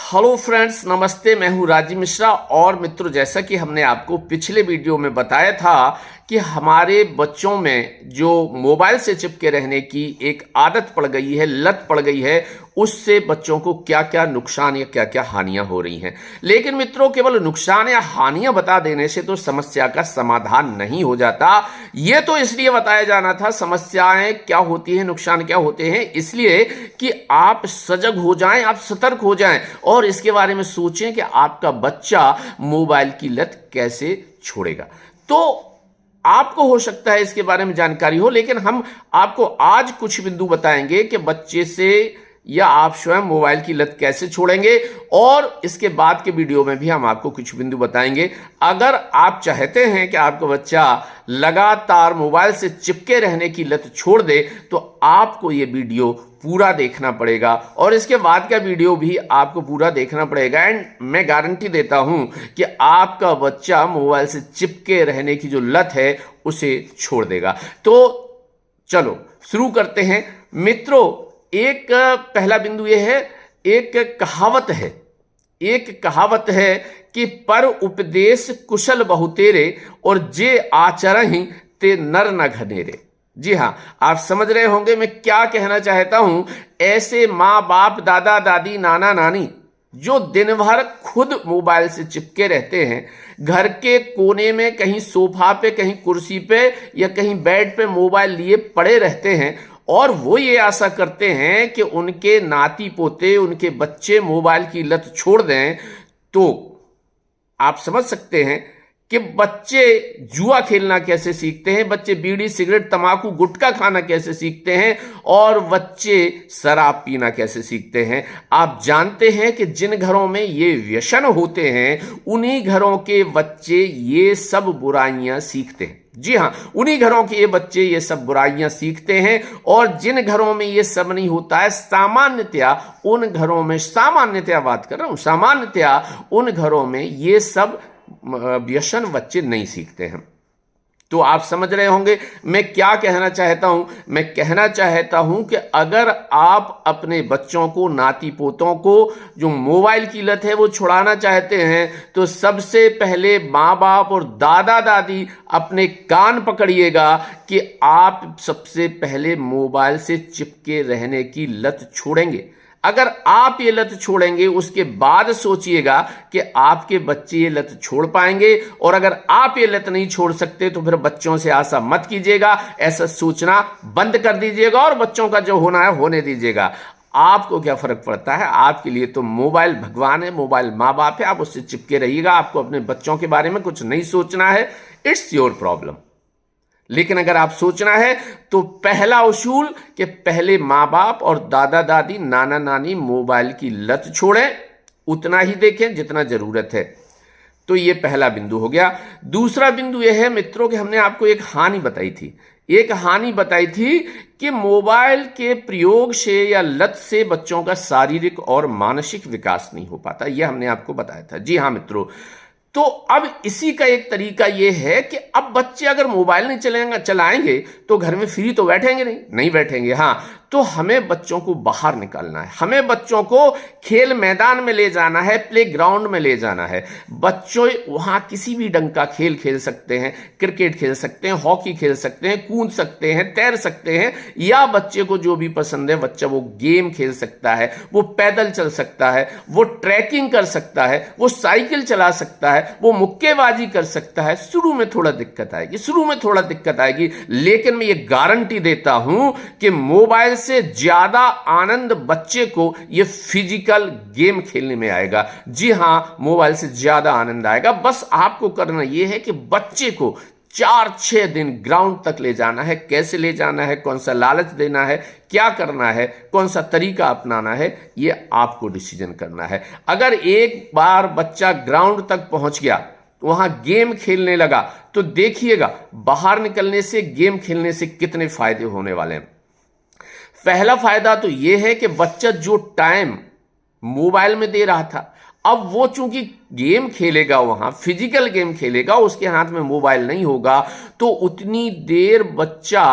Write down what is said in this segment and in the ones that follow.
Hello friends, नमस्ते। मैं हूं राजीव मिश्रा। और मित्रों, जैसा कि हमने आपको पिछले वीडियो में बताया था कि हमारे बच्चों में जो मोबाइल से चिपके रहने की एक आदत पड़ गई है, लत पड़ गई है, उससे बच्चों को क्या क्या नुकसान या क्या क्या हानियां हो रही हैं। लेकिन मित्रों, केवल नुकसान या हानियां बता देने से तो समस्या का समाधान नहीं हो जाता। यह तो इसलिए बताया जाना था समस्याएं क्या होती हैं, नुकसान क्या होते हैं, इसलिए कि आप सजग हो जाएं, आप सतर्क हो जाएं और इसके बारे में सोचें कि आपका बच्चा मोबाइल की लत कैसे छोड़ेगा। तो आपको हो सकता है इसके बारे में जानकारी हो, लेकिन हम आपको आज कुछ बिंदु बताएंगे कि बच्चे से या आप स्वयं मोबाइल की लत कैसे छोड़ेंगे। और इसके बाद के वीडियो में भी हम आपको कुछ बिंदु बताएंगे। अगर आप चाहते हैं कि आपका बच्चा लगातार मोबाइल से चिपके रहने की लत छोड़ दे, तो आपको यह वीडियो पूरा देखना पड़ेगा और इसके बाद का वीडियो भी आपको पूरा देखना पड़ेगा। एंड मैं गारंटी देता हूं कि आपका बच्चा मोबाइल से चिपके रहने की जो लत है उसे छोड़ देगा। तो चलो शुरू करते हैं मित्रों। एक पहला बिंदु यह है, एक कहावत है कि पर उपदेश कुशल बहुतेरे और जे आचरहि ते नर न घनेरे। जी हां, आप समझ रहे होंगे मैं क्या कहना चाहता हूं। ऐसे माँ बाप, दादा दादी, नाना नानी जो दिन भर खुद मोबाइल से चिपके रहते हैं, घर के कोने में कहीं सोफा पे, कहीं कुर्सी पे या कहीं बेड पे मोबाइल लिए पड़े रहते हैं और वो ये आशा करते हैं कि उनके नाती पोते, उनके बच्चे मोबाइल की लत छोड़ दें, तो आप समझ सकते हैं कि बच्चे जुआ खेलना कैसे सीखते हैं, बच्चे बीड़ी सिगरेट तंबाकू गुटखा खाना कैसे सीखते हैं और बच्चे शराब पीना कैसे सीखते हैं। आप जानते हैं कि जिन घरों में ये व्यसन होते हैं उन्हीं घरों के बच्चे ये सब बुराइयां सीखते हैं। जी हां, उन्हीं घरों के ये बच्चे ये सब बुराइयां सीखते हैं। और जिन घरों में ये सब नहीं होता है, सामान्यतया उन घरों में, सामान्यतया बात कर रहा हूं, सामान्यतया उन घरों में ये सब व्यसन बच्चे नहीं सीखते हैं। तो आप समझ रहे होंगे मैं क्या कहना चाहता हूं। मैं कहना चाहता हूं कि अगर आप अपने बच्चों को, नाती पोतों को जो मोबाइल की लत है वो छुड़ाना चाहते हैं, तो सबसे पहले माँ बाप और दादा दादी अपने कान पकड़िएगा कि आप सबसे पहले मोबाइल से चिपके रहने की लत छोड़ेंगे। अगर आप ये लत छोड़ेंगे उसके बाद सोचिएगा कि आपके बच्चे ये लत छोड़ पाएंगे। और अगर आप ये लत नहीं छोड़ सकते तो फिर बच्चों से आशा मत कीजिएगा, ऐसा सोचना बंद कर दीजिएगा और बच्चों का जो होना है होने दीजिएगा। आपको क्या फर्क पड़ता है, आपके लिए तो मोबाइल भगवान है, मोबाइल माँ बाप है, आप उससे चिपके रहिएगा। आपको अपने बच्चों के बारे में कुछ नहीं सोचना है, इट्स योर प्रॉब्लम। लेकिन अगर आप सोचना है तो पहला उसूल कि पहले माँ बाप और दादा दादी, नाना नानी मोबाइल की लत छोड़ें, उतना ही देखें जितना जरूरत है। तो ये पहला बिंदु हो गया। दूसरा बिंदु यह है मित्रों कि हमने आपको एक हानि बताई थी कि मोबाइल के प्रयोग से या लत से बच्चों का शारीरिक और मानसिक विकास नहीं हो पाता। यह हमने आपको बताया था। जी हां मित्रों, तो अब इसी का एक तरीका यह है कि अब बच्चे अगर मोबाइल नहीं चलाएंगे तो घर में फ्री तो बैठेंगे नहीं बैठेंगे। हां, तो हमें बच्चों को बाहर निकालना है, हमें बच्चों को खेल मैदान में ले जाना है, प्ले ग्राउंड में ले जाना है। बच्चों वहां किसी भी ढंग का खेल खेल सकते हैं, क्रिकेट खेल सकते हैं, हॉकी खेल सकते हैं, कूद सकते हैं, तैर सकते हैं, या बच्चे को जो भी पसंद है बच्चा वो गेम खेल सकता है, वो पैदल चल सकता है, वो ट्रैकिंग कर सकता है, वो साइकिल चला सकता है, वो मुक्केबाजी कर सकता है। शुरू में थोड़ा दिक्कत आएगी, लेकिन मैं ये गारंटी देता हूं कि मोबाइल से ज्यादा आनंद बच्चे को ये फिजिकल गेम खेलने में आएगा। जी हां, मोबाइल से ज्यादा आनंद आएगा। बस आपको करना यह है कि बच्चे को 4-6 दिन ग्राउंड तक ले जाना है। कैसे ले जाना है, कौन सा लालच देना है, क्या करना है, कौन सा तरीका अपनाना है, यह आपको डिसीजन करना है। अगर एक बार बच्चा ग्राउंड तक पहुंच गया, वहां गेम खेलने लगा, तो देखिएगा बाहर निकलने से, गेम खेलने से कितने फायदे होने वाले हैं। पहला फायदा तो यह है कि बच्चा जो टाइम मोबाइल में दे रहा था, अब वो चूंकि गेम खेलेगा, वहां फिजिकल गेम खेलेगा, उसके हाथ में मोबाइल नहीं होगा, तो उतनी देर बच्चा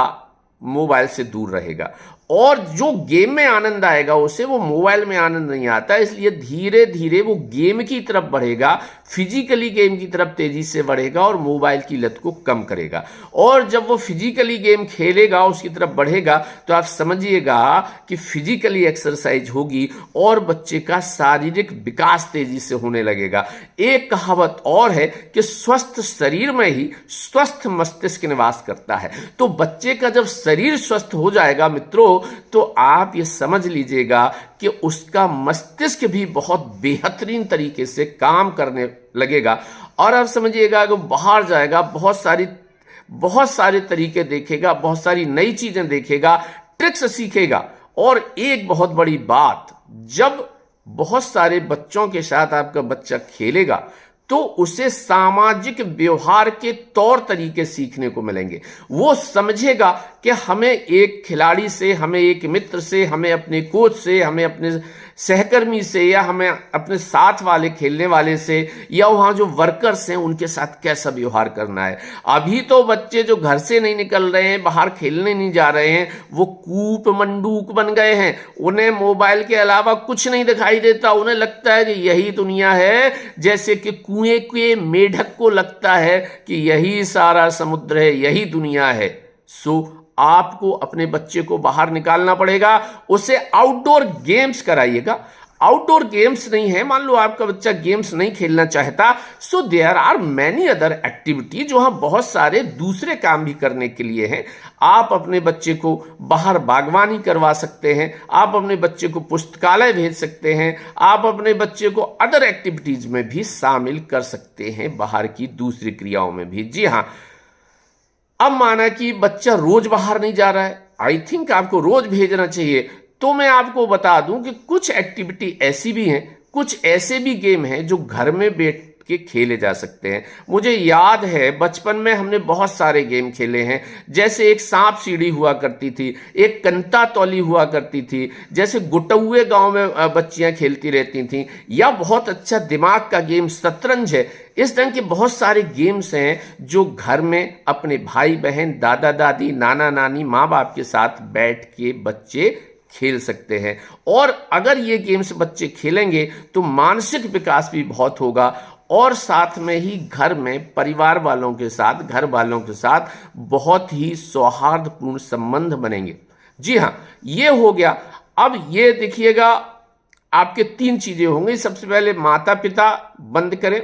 मोबाइल से दूर रहेगा और जो गेम में आनंद आएगा उसे वो मोबाइल में आनंद नहीं आता, इसलिए धीरे धीरे वो गेम की तरफ बढ़ेगा, फिजिकली गेम की तरफ तेजी से बढ़ेगा और मोबाइल की लत को कम करेगा। और जब वो फिजिकली गेम खेलेगा, उसकी तरफ बढ़ेगा, तो आप समझिएगा कि फिजिकली एक्सरसाइज होगी और बच्चे का शारीरिक विकास तेजी से होने लगेगा। एक कहावत और है कि स्वस्थ शरीर में ही स्वस्थ मस्तिष्क निवास करता है। तो बच्चे का जब शरीर स्वस्थ हो जाएगा मित्रों, तो आप ये समझ लीजिएगा कि उसका मस्तिष्क भी बहुत बेहतरीन तरीके से काम करने लगेगा। और आप समझिएगा कि बाहर जाएगा, बहुत सारे तरीके देखेगा, बहुत सारी नई चीजें देखेगा, ट्रिक्स सीखेगा। और एक बहुत बड़ी बात, जब बहुत सारे बच्चों के साथ आपका बच्चा खेलेगा तो उसे सामाजिक व्यवहार के तौर तरीके सीखने को मिलेंगे। वो समझेगा कि हमें एक खिलाड़ी से, हमें एक मित्र से, हमें अपने कोच से, हमें अपने सहकर्मी से, या हमें अपने साथ वाले खेलने वाले से, या वहां जो वर्कर्स हैं उनके साथ कैसा व्यवहार करना है। अभी तो बच्चे जो घर से नहीं निकल रहे हैं, बाहर खेलने नहीं जा रहे हैं, वो कूप मंडूक बन गए हैं। उन्हें मोबाइल के अलावा कुछ नहीं दिखाई देता। उन्हें लगता है कि यही दुनिया है, जैसे कि कुएं के मेढक को लगता है कि यही सारा समुद्र है, यही दुनिया है। सो आपको अपने बच्चे को बाहर निकालना पड़ेगा, उसे आउटडोर गेम्स कराइएगा। आउटडोर गेम्स नहीं है, मान लो आपका बच्चा गेम्स नहीं खेलना चाहता, so there are many other activity, जो हम बहुत सारे दूसरे काम भी करने के लिए हैं। आप अपने बच्चे को बाहर बागवानी करवा सकते हैं, आप अपने बच्चे को पुस्तकालय भेज सकते हैं, आप अपने बच्चे को अदर एक्टिविटीज में भी शामिल कर सकते हैं, बाहर की दूसरी क्रियाओं में भी। जी हाँ, अब माना कि बच्चा रोज बाहर नहीं जा रहा है, आई थिंक आपको रोज भेजना चाहिए। तो मैं आपको बता दूं कि कुछ एक्टिविटी ऐसी भी हैं, कुछ ऐसे भी गेम हैं जो घर में बैठ के खेले जा सकते हैं। मुझे याद है बचपन में हमने बहुत सारे गेम खेले हैं, जैसे एक सांप सीढ़ी हुआ करती थी, एक कंता तौली हुआ करती थी, जैसे गुटौए गांव में बच्चियां खेलती रहती थीं, या बहुत अच्छा दिमाग का गेम शतरंज है। इस तरह के बहुत सारे गेम्स हैं जो घर में अपने भाई बहन, दादा दादी, नाना नानी, माँ बाप के साथ बैठ के बच्चे खेल सकते हैं। और अगर ये गेम्स बच्चे खेलेंगे तो मानसिक विकास भी बहुत होगा, और साथ में ही घर में परिवार वालों के साथ, घर वालों के साथ बहुत ही सौहार्दपूर्ण संबंध बनेंगे। जी हाँ, ये हो गया। अब ये देखिएगा, आपके 3 चीजें होंगी। सबसे पहले माता पिता बंद करें,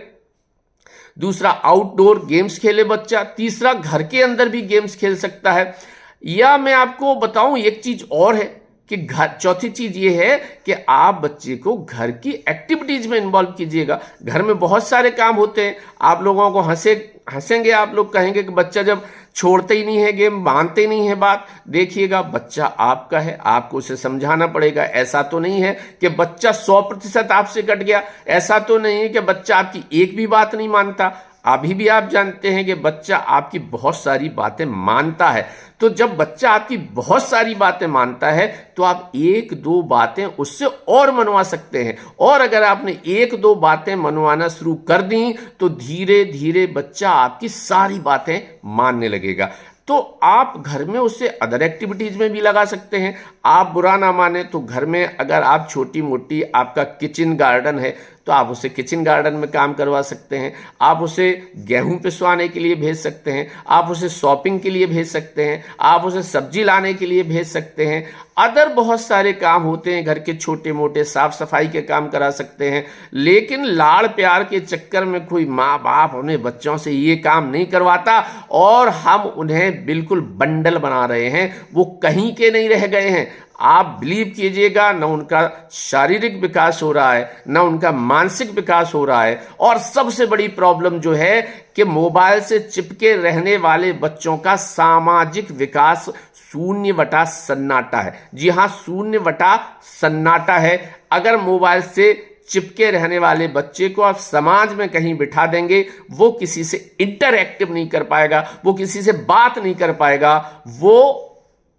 दूसरा आउटडोर गेम्स खेले बच्चा, तीसरा घर के अंदर भी गेम्स खेल सकता है। या मैं आपको बताऊं एक चीज और है कि चौथी चीज ये है कि आप बच्चे को घर की एक्टिविटीज में इन्वॉल्व कीजिएगा। घर में बहुत सारे काम होते हैं, आप लोगों को हंसेंगे, आप लोग कहेंगे कि बच्चा जब छोड़ते ही नहीं है गेम, मानते ही नहीं है बात। देखिएगा, बच्चा आपका है, आपको उसे समझाना पड़ेगा। ऐसा तो नहीं है कि बच्चा 100% आपसे कट गया, ऐसा तो नहीं है कि बच्चा आपकी एक भी बात नहीं मानता। अभी भी आप जानते हैं कि बच्चा आपकी बहुत सारी बातें मानता है। तो जब बच्चा आपकी बहुत सारी बातें मानता है तो आप 1-2 बातें उससे और मनवा सकते हैं, और अगर आपने 1-2 बातें मनवाना शुरू कर दी तो धीरे धीरे बच्चा आपकी सारी बातें मानने लगेगा। तो आप घर में उसे अदर एक्टिविटीज में भी लगा सकते हैं। आप बुरा ना माने तो घर में अगर आप छोटी मोटी, आपका किचन गार्डन है तो आप उसे किचन गार्डन में काम करवा सकते हैं। आप उसे गेहूं पिसवाने के लिए भेज सकते हैं, आप उसे शॉपिंग के लिए भेज सकते हैं, आप उसे सब्जी लाने के लिए भेज सकते हैं। अदर बहुत सारे काम होते हैं घर के, छोटे मोटे साफ सफाई के काम करा सकते हैं। लेकिन लाड़ प्यार के चक्कर में कोई माँ बाप अपने बच्चों से ये काम नहीं करवाता, और हम उन्हें बिल्कुल बंडल बना रहे हैं, वो कहीं के नहीं रह गए हैं। आप बिलीव कीजिएगा, न उनका शारीरिक विकास हो रहा है, न उनका मानसिक विकास हो रहा है, और सबसे बड़ी प्रॉब्लम जो है कि मोबाइल से चिपके रहने वाले बच्चों का सामाजिक विकास 0 सन्नाटा है। जी हाँ, 0 सन्नाटा है। अगर मोबाइल से चिपके रहने वाले बच्चे को आप समाज में कहीं बिठा देंगे, वो किसी से इंटरएक्टिव नहीं कर पाएगा, वो किसी से बात नहीं कर पाएगा, वो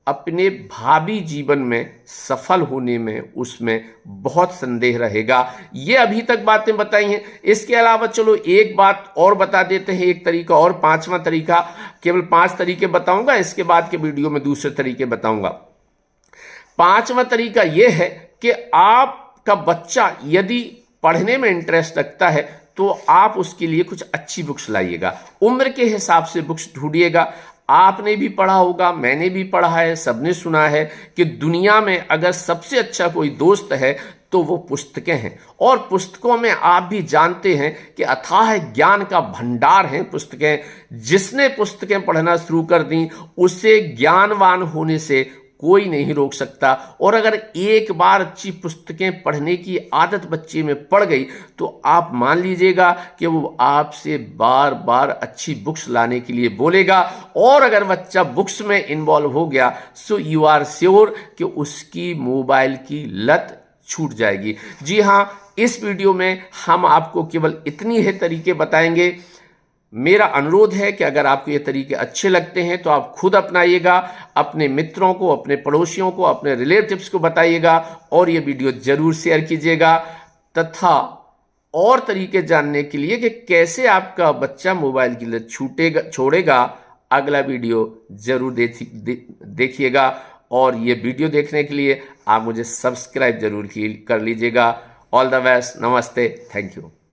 अपने भावी जीवन में सफल होने में उसमें बहुत संदेह रहेगा। ये अभी तक बातें बताई हैं। इसके अलावा चलो एक बात और बता देते हैं, एक तरीका और, 5वां तरीका। केवल 5 तरीके बताऊंगा, इसके बाद के वीडियो में दूसरे तरीके बताऊंगा। 5वां तरीका यह है कि आपका बच्चा यदि पढ़ने में इंटरेस्ट रखता है तो आप उसके लिए कुछ अच्छी बुक्स लाइएगा, उम्र के हिसाब से बुक्स ढूंढिएगा। आपने भी पढ़ा होगा, मैंने भी पढ़ा है, सबने सुना है कि दुनिया में अगर सबसे अच्छा कोई दोस्त है तो वो पुस्तकें हैं। और पुस्तकों में आप भी जानते हैं कि अथाह ज्ञान का भंडार है पुस्तकें। जिसने पुस्तकें पढ़ना शुरू कर दी उसे ज्ञानवान होने से कोई नहीं रोक सकता। और अगर एक बार अच्छी पुस्तकें पढ़ने की आदत बच्चे में पड़ गई तो आप मान लीजिएगा कि वो आपसे बार बार अच्छी बुक्स लाने के लिए बोलेगा। और अगर बच्चा बुक्स में इन्वॉल्व हो गया सो यू आर श्योर कि उसकी मोबाइल की लत छूट जाएगी। जी हां, इस वीडियो में हम आपको केवल इतनी ही तरीके बताएंगे। मेरा अनुरोध है कि अगर आपको ये तरीके अच्छे लगते हैं तो आप खुद अपनाइएगा, अपने मित्रों को, अपने पड़ोसियों को, अपने रिलेटिव्स को बताइएगा और ये वीडियो जरूर शेयर कीजिएगा। तथा और तरीके जानने के लिए कि कैसे आपका बच्चा मोबाइल की लत छोड़ेगा, अगला वीडियो जरूर देखिएगा। और ये वीडियो देखने के लिए आप मुझे सब्सक्राइब जरूर कर लीजिएगा। ऑल द बेस्ट, नमस्ते, थैंक यू।